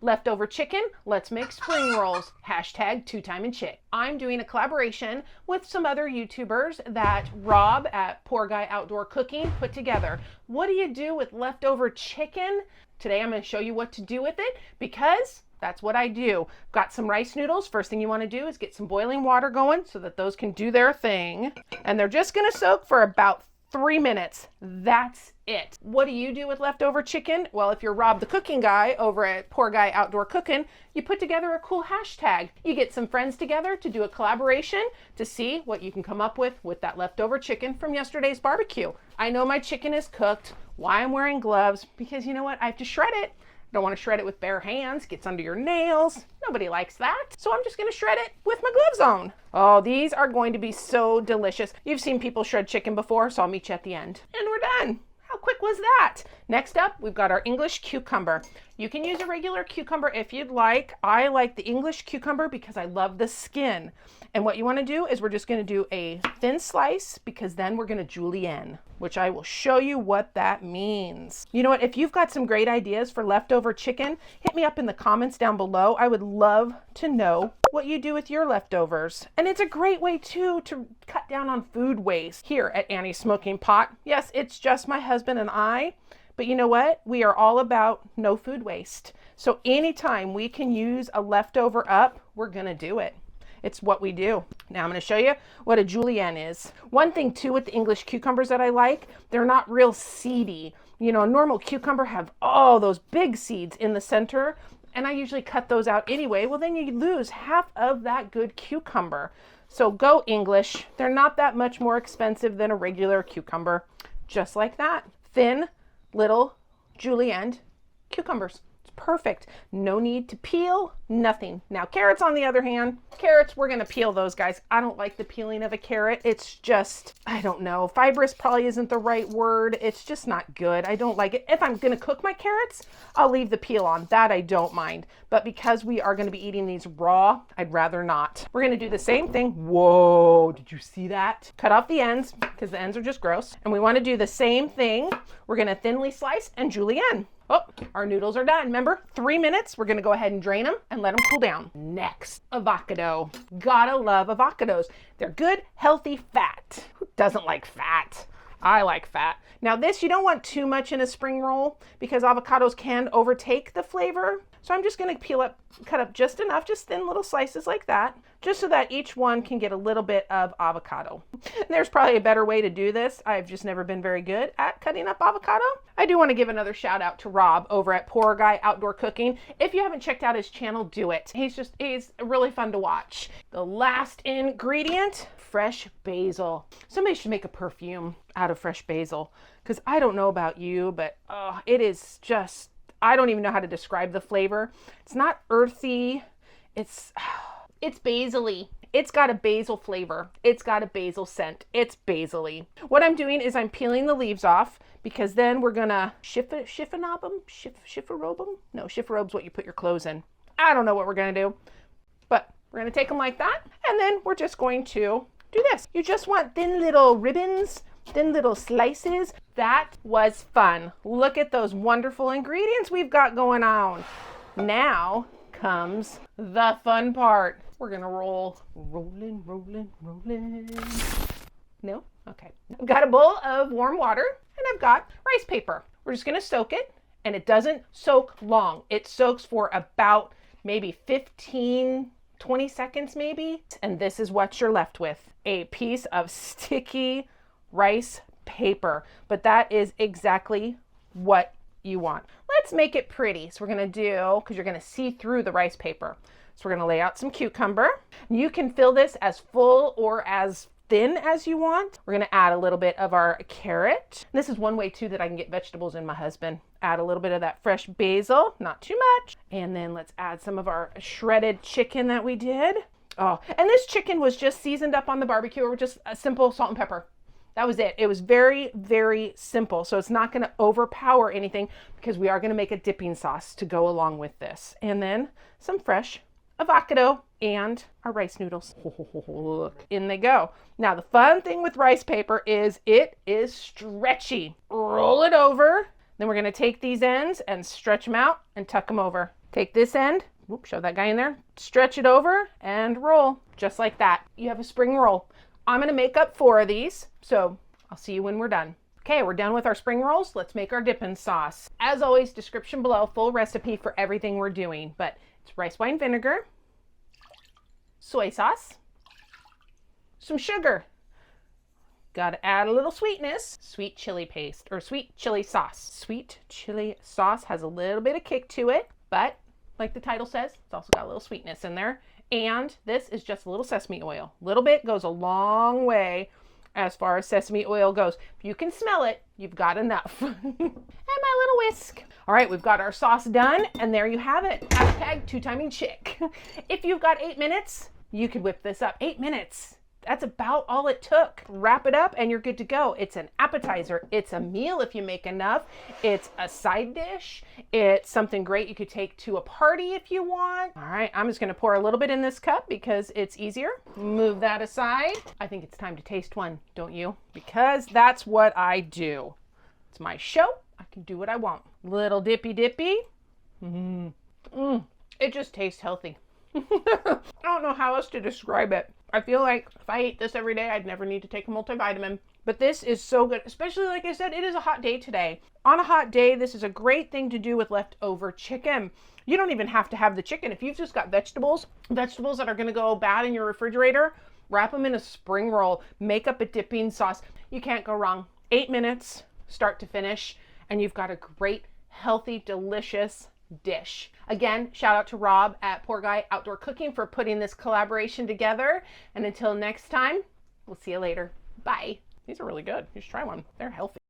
Leftover chicken, let's make spring rolls. Hashtag 2timeandchick. I'm doing a collaboration with some other YouTubers that Rob at Poor Guy Outdoor Cooking put together. What do you do with leftover chicken? Today I'm going to show you what to do with it because that's what I do. Got some rice noodles. First thing you want to do is get some boiling water going so that those can do their thing. And they're just going to soak for about 3 minutes. That's it. What do you do with leftover chicken? Well, if you're Rob the cooking guy over at Poor Guy Outdoor Cooking, you put together a cool hashtag. You get some friends together to do a collaboration to see what you can come up with that leftover chicken from yesterday's barbecue. I know my chicken is cooked. Why I'm wearing gloves? Because you know what? I have to shred it. Don't want to shred it with bare hands, gets under your nails. Nobody likes that. So I'm just going to shred it with my gloves on. Oh, these are going to be so delicious. You've seen people shred chicken before, so I'll meet you at the end. And we're done. How quick was that? Next up, we've got our English cucumber. You can use a regular cucumber if you'd like. I like the English cucumber because I love the skin. And what you want to do is we're just going to do a thin slice because then we're going to julienne, which I will show you what that means. You know what? If you've got some great ideas for leftover chicken, hit me up in the comments down below. I would love to know what you do with your leftovers. And it's a great way too to cut down on food waste here at Annie's Smoking Pot. Yes, it's just my husband and I, but you know what? We are all about no food waste. So anytime we can use a leftover up, we're gonna do it. It's what we do. Now I'm going to show you what a julienne is. One thing too with the English cucumbers that I like, they're not real seedy. You know, a normal cucumber have all those big seeds in the center, and I usually cut those out anyway. Well, then you lose half of that good cucumber. So go English. They're not that much more expensive than a regular cucumber. Just like that. Thin, little, julienne cucumbers. Perfect. No need to peel, nothing. Now carrots on the other hand, carrots, we're going to peel those guys. I don't like the peeling of a carrot. It's just, I don't know, fibrous probably isn't the right word. It's just not good. I don't like it. If I'm going to cook my carrots, I'll leave the peel on. That I don't mind. But because we are going to be eating these raw, I'd rather not. We're going to do the same thing. Whoa, did you see that? Cut off the ends because the ends are just gross. And we want to do the same thing. We're going to thinly slice and julienne. Oh, our noodles are done. Remember, 3 minutes. We're going to go ahead and drain them and let them cool down. Next, avocado. Gotta love avocados. They're good, healthy fat. Who doesn't like fat? I like fat. Now this, you don't want too much in a spring roll because avocados can overtake the flavor. So I'm just going to cut up just enough, just thin little slices like that, just so that each one can get a little bit of avocado. And there's probably a better way to do this. I've just never been very good at cutting up avocado. I do want to give another shout out to Rob over at Poor Guy Outdoor Cooking. If you haven't checked out his channel, do it. He's really fun to watch. The last ingredient, fresh basil. Somebody should make a perfume out of fresh basil because I don't know about you, but it is just, I don't even know how to describe the flavor. It's not earthy. It's basil-y. It's got a basil flavor. It's got a basil scent. It's basil-y. What I'm doing is I'm peeling the leaves off because then we're gonna chiffonade them? Chiffonade them? No, chifforade's what you put your clothes in. I don't know what we're gonna do, but we're gonna take them like that, and then we're just going to do this. You just want thin little ribbons, thin little slices. That was fun. Look at those wonderful ingredients we've got going on. Now comes the fun part. We're gonna rolling. No? Okay. I've got a bowl of warm water and I've got rice paper. We're just gonna soak it, and it doesn't soak long. It soaks for about maybe 15, 20 seconds maybe. And this is what you're left with. A piece of sticky rice paper, but that is exactly what you want. Let's make it pretty. So we're going to do, because you're going to see through the rice paper. So we're going to lay out some cucumber. You can fill this as full or as thin as you want. We're going to add a little bit of our carrot. This is one way too that I can get vegetables in my husband. Add a little bit of that fresh basil, not too much. And then let's add some of our shredded chicken that we did. Oh, and this chicken was just seasoned up on the barbecue or just a simple salt and pepper. That was it. It was very, very simple. So it's not going to overpower anything because we are going to make a dipping sauce to go along with this. And then some fresh avocado and our rice noodles. Look, in they go. Now the fun thing with rice paper is it is stretchy. Roll it over. Then we're going to take these ends and stretch them out and tuck them over. Take this end, whoop, shove that guy in there, stretch it over and roll, just like that. You have a spring roll. I'm gonna make up 4 of these, so I'll see you when we're done. Okay, we're done with our spring rolls. Let's make our dipping sauce. As always, description below, full recipe for everything we're doing, but it's rice wine vinegar, soy sauce, some sugar. Got to add a little sweetness. Sweet chili paste or sweet chili sauce. Sweet chili sauce has a little bit of kick to it, but like the title says, it's also got a little sweetness in there. And this is just a little sesame oil. Little bit goes a long way as far as sesame oil goes. If you can smell it, you've got enough. And my little whisk. All right, we've got our sauce done, and there you have it. Hashtag two-timing chick. If you've got 8 minutes, you could whip this up. 8 minutes. That's about all it took. Wrap it up and you're good to go. It's an appetizer. It's a meal if you make enough. It's a side dish. It's something great you could take to a party if you want. All right, I'm just gonna pour a little bit in this cup because it's easier. Move that aside. I think it's time to taste one, don't you? Because that's what I do. It's my show. I can do what I want. Little dippy dippy. It just tastes healthy. I don't know how else to describe it. I feel like if I ate this every day, I'd never need to take a multivitamin. But this is so good, especially like I said, it is a hot day today. On a hot day, this is a great thing to do with leftover chicken. You don't even have to have the chicken. If you've just got vegetables that are gonna go bad in your refrigerator, wrap them in a spring roll, make up a dipping sauce. You can't go wrong. 8 minutes, start to finish, and you've got a great, healthy, delicious dish. Again, shout out to Rob at Poor Guy Outdoor Cooking for putting this collaboration together. And until next time, we'll see you later. Bye. These are really good. You should try one. They're healthy.